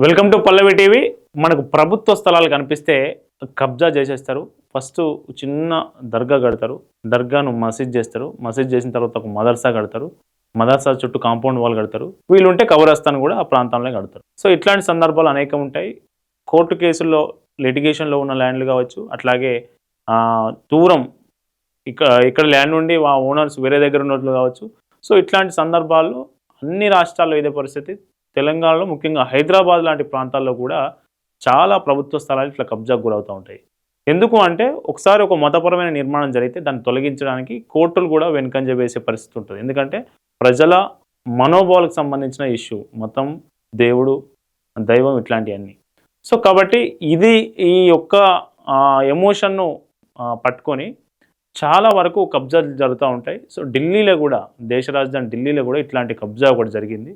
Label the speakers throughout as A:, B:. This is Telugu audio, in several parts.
A: Welcome to Pallavi TV. మనకు ప్రభుత్వ స్థలాలు కనిపిస్తే కబ్జా చేసేస్తారు. ఫస్ట్ చిన్న దర్గా కడతారు, దర్గాను మసీద్ చేస్తారు, మసీద్ చేసిన తర్వాత ఒక మదర్సా కడతారు, మదర్సా చుట్టూ కాంపౌండ్ వాల్ కడతారు, వీళ్ళుంటే కబరస్థాన్ కూడా ఆ ప్రాంతంలో కడతారు. సో ఇట్లాంటి సందర్భాలు అనేకం ఉంటాయి. కోర్టు కేసుల్లో లిటిగేషన్లో ఉన్న ల్యాండ్లు కావచ్చు, అట్లాగే దూరం ఇక్కడ ల్యాండ్ ఉండి ఆ ఓనర్స్ వేరే దగ్గర ఉన్నట్లు కావచ్చు. సో ఇట్లాంటి సందర్భాల్లో అన్ని రాష్ట్రాల్లో ఇదే పరిస్థితి. తెలంగాణలో ముఖ్యంగా హైదరాబాద్ లాంటి ప్రాంతాల్లో కూడా చాలా ప్రభుత్వ స్థలాలు ఇట్లా కబ్జాకు గురవుతూ ఉంటాయి. ఎందుకు అంటే ఒకసారి ఒక మతపరమైన నిర్మాణం జరిగితే దాన్ని తొలగించడానికి కోర్టులు కూడా వెనుకంజ వేసే పరిస్థితి ఉంటుంది. ఎందుకంటే ప్రజల మనోభావాలకు సంబంధించిన ఇష్యూ, మతం, దేవుడు, దైవం ఇట్లాంటివన్నీ. సో కాబట్టి ఈ యొక్క ఎమోషన్ను పట్టుకొని చాలా వరకు కబ్జాలు జరుగుతూ ఉంటాయి. సో ఢిల్లీలో కూడా, దేశ రాజధాని ఢిల్లీలో కూడా ఇట్లాంటి కబ్జా ఒకటి జరిగింది.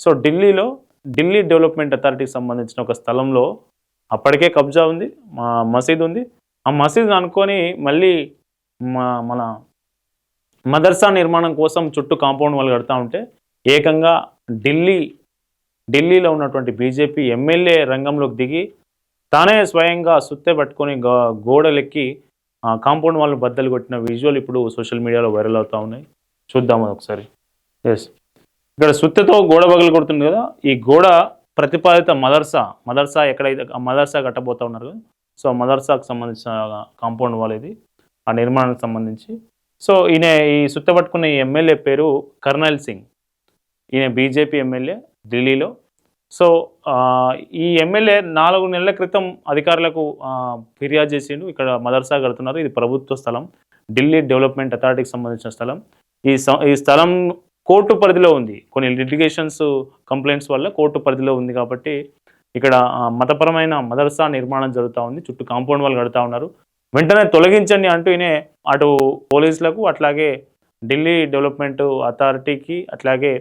A: సో ఢిల్లీ డెవలప్మెంట్ అథారిటీకి సంబంధించిన ఒక స్థలంలో అప్పటికే కబ్జా ఉంది, మసీద్ ఉంది. ఆ మసీద్ అనుకొని మళ్ళీ మన మదర్సా నిర్మాణం కోసం చుట్టూ కాంపౌండ్ వాళ్ళు కడతా ఉంటే ఏకంగా ఢిల్లీలో ఉన్నటువంటి బీజేపీ ఎమ్మెల్యే రంగంలోకి దిగి తానే స్వయంగా సుత్తె పట్టుకొని గోడలెక్కి కాంపౌండ్ వాళ్ళు బద్దలు కొట్టిన విజువల్ ఇప్పుడు సోషల్ మీడియాలో వైరల్ అవుతూ ఉన్నాయి. చూద్దాము ఒకసారి. ఎస్, ఇక్కడ సుత్తెతో గోడ పగలు కొడుతుంది కదా. ఈ గోడ ప్రతిపాదిత మదర్సా ఎక్కడైతే మదర్సా కట్టబోతా ఉన్నారు కదా, సో మదర్సాకు సంబంధించిన కాంపౌండ్ వాల్ ఇది, ఆ నిర్మాణానికి సంబంధించి. సో ఈ సుత్తె పట్టుకున్న ఈ ఎమ్మెల్యే పేరు కర్నల్ సింగ్. ఈయన బీజేపీ ఎమ్మెల్యే ఢిల్లీలో. సో ఈ ఎమ్మెల్యే 4 నెలల క్రితం అధికారులకు ఫిర్యాదు చేసిండు, ఇక్కడ మదర్సా కడుతున్నారు, ఇది ప్రభుత్వ స్థలం, ఢిల్లీ డెవలప్మెంట్ అథారిటీకి సంబంధించిన స్థలం. ఈ స్థలం కోర్టు పరిధిలో ఉంది. కొన్ని లిటిగేషన్స్ కంప్లైంట్స్ వల్ల కోర్టు పరిధిలో ఉంది కాబట్టి ఇక్కడ మతపరమైన మదర్సా నిర్మాణం జరుగుతూ ఉంది, చుట్టూ కాంపౌండ్ వాళ్ళు కడుతూ ఉన్నారు, వెంటనే తొలగించండి అంటూ ఈయన అటు పోలీసులకు, అట్లాగే ఢిల్లీ డెవలప్మెంట్ అథారిటీకి, అట్లాగే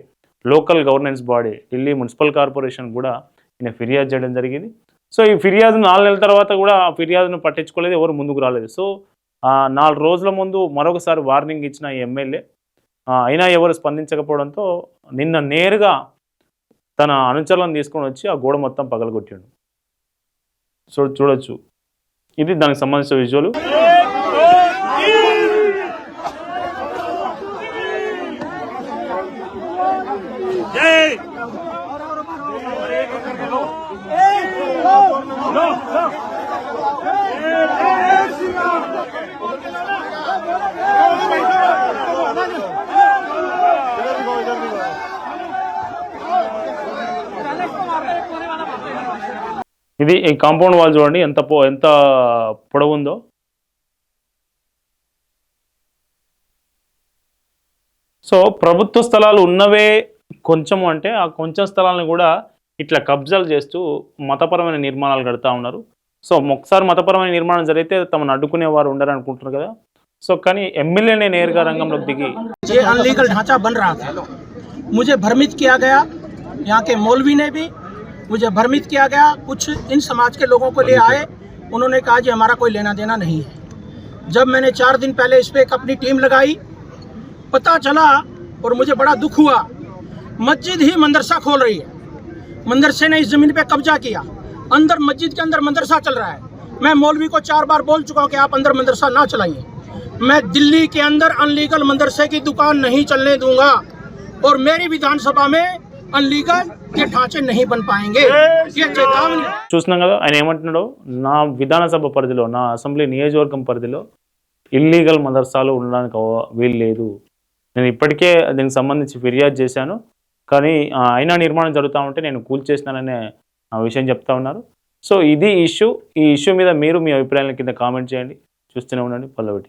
A: local governance body Delhi municipal corporation కూడా ఈయన ఫిర్యాదు చేయడం జరిగింది. సో ఈ ఫిర్యాదు 4 నెలల తర్వాత కూడా ఆ ఫిర్యాదును పట్టించుకోలేదు, ఎవరు ముందుకు రాలేదు. సో 4 రోజుల ముందు మరొకసారి వార్నింగ్ ఇచ్చిన ఈ ఎమ్మెల్యే అయినా ఎవరు స్పందించకపోవడంతో నిన్న నేరుగా తన అనుచరులను తీసుకొని వచ్చి ఆ గోడ మొత్తం పగలగొట్టాడు. సో చూడొచ్చు, ఇది దానికి సంబంధించిన విజువల్. ఇది ఈ కాంపౌండ్ వాల్ చూడండి ఎంత పొడవు ఉందో. సో ప్రభుత్వ స్థలాలు ఉన్నవే కొంచెం అంటే ఆ కొంచెం స్థలాలను కూడా ఇట్లా కబ్జాలు చేస్తూ మతపరమైన నిర్మాణాలు కడతా ఉన్నారు. సో ఒకసారి మతపరమైన నిర్మాణం జరిగితే తమను అడ్డుకునే వారు ఉండరు అనుకుంటున్నారు కదా. సో కానీ ఎమ్మెల్యేనే నేరుగా రంగంలోకి దిగి
B: अनलीगल ढांचा बन रहा था, मुझे भ्रमित किया गया, यहाँ के मौलवी ने भी मुझे भ्रमित किया गया। कुछ इन समाज के लोगों को ले आए, उन्होंने कहा जी हमारा कोई लेना देना नहीं है। जब मैंने 4 दिन पहले इस पर अपनी टीम लगाई, पता चला और मुझे बड़ा दुख हुआ, मस्जिद ही मदरसा खोल रही है। मदरसे ने इस ज़मीन पे कब्जा किया, अंदर मस्जिद के अंदर मदरसा चल रहा है। मैं मौलवी को 4 बार बोल चुका हूँ कि आप अंदर मदरसा ना चलाइए। मैं दिल्ली के अंदर अनलीगल मदरसे की दुकान नहीं चलने दूंगा और मेरी विधानसभा में अनलीगल ये ढांचे नहीं बन पाएंगे, ये चेतावनी।
A: చూస్తున్నాం కదా ఆయన ఏమంటున్నాడో, నా విధానసభ పరిధిలో, నా అసెంబ్లీ నియోజకవర్గం పరిధిలో ఇల్లీగల్ మదర్సాలు ఉండడానికి వీలు లేదు. నేను ఇప్పటికే దీనికి సంబంధించి ఫిర్యాదు చేశాను, కానీ అయినా నిర్మాణం జరుగుతూ ఉంటే నేను కూల్చేసినాననే విషయం చెప్తా ఉన్నారు. సో ఇది ఈ ఇష్యూ మీద మీరు మీ అభిప్రాయాల కింద కామెంట్ చేయండి. చూస్తూనే ఉండండి పల్లవి.